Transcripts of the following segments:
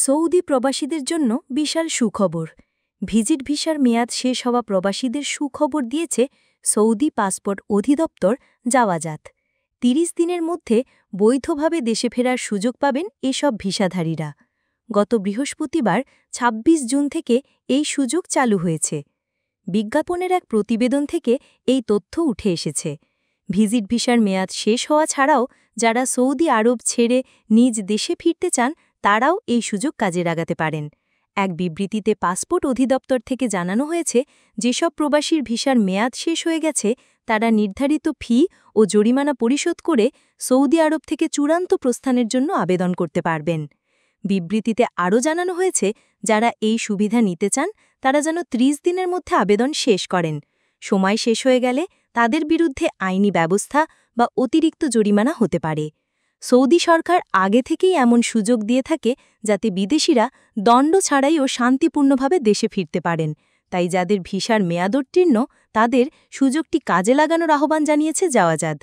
Saudi প্রবাসীদের জন্য বিশাল সুখবর। ভিজিট ভিসার মেয়াদ শেষ হওয়া প্রবাসীদের সুখবর দিয়েছে সৌদি পাসপোর্ট অধিদপ্তর জাওয়াজাত। ৩০ দিনের মধ্যে বৈধভাবে দেশে ফেরার সুযোগ পাবেন এসব ভিসাধারীরা। গত বৃহস্পতিবার ২৬ জুন থেকে এই সুযোগ চালু হয়েছে। বিজ্ঞাপনের এক প্রতিবেদন থেকে এই তথ্য উঠে এসেছে। ভিজিট ভিসার মেয়াদ শেষ হওয়া ছাড়াও যারা সৌদি আরব ছেড়ে নিজ দেশে ফিরতে চান তারাও এই সুযোগ কাজে লাগাতে পারেন। এক বিবৃতিতে পাসপোর্ট অধিদপ্তর থেকে জানানো হয়েছে, যেসব প্রবাসীর ভিসার মেয়াদ শেষ হয়ে গেছে তারা নির্ধারিত ফি ও জরিমানা পরিশোধ করে সৌদি আরব থেকে চূড়ান্ত প্রস্থানের জন্য আবেদন করতে পারবেন। বিবৃতিতে আরও জানানো হয়েছে, যারা এই সুবিধা নিতে চান তারা যেন ৩০ দিনের মধ্যে আবেদন শেষ করেন। সময় শেষ হয়ে গেলে তাদের বিরুদ্ধে আইনি ব্যবস্থা বা অতিরিক্ত জরিমানা হতে পারে। সৌদি সরকার আগে থেকেই এমন সুযোগ দিয়ে থাকে যাতে বিদেশিরা দণ্ড ছাড়াই ও শান্তিপূর্ণভাবে দেশে ফিরতে পারেন। তাই যাদের ভিসার মেয়াদোত্তীর্ণ তাদের সুযোগটি কাজে লাগানোর আহ্বান জানিয়েছে জাওয়াজাত।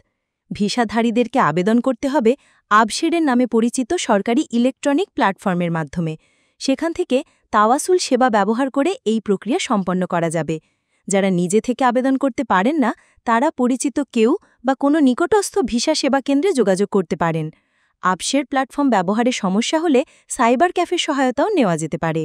ভিসাধারীদেরকে আবেদন করতে হবে আবশেরের নামে পরিচিত সরকারি ইলেকট্রনিক প্ল্যাটফর্মের মাধ্যমে। সেখান থেকে তাওয়াসুল সেবা ব্যবহার করে এই প্রক্রিয়া সম্পন্ন করা যাবে। যারা নিজে থেকে আবেদন করতে পারেন না তারা পরিচিত কেউ বা কোনো নিকটস্থ ভিসা সেবা কেন্দ্রে যোগাযোগ করতে পারেন। আবশের প্ল্যাটফর্ম ব্যবহারে সমস্যা হলে সাইবার ক্যাফের সহায়তাও নেওয়া যেতে পারে।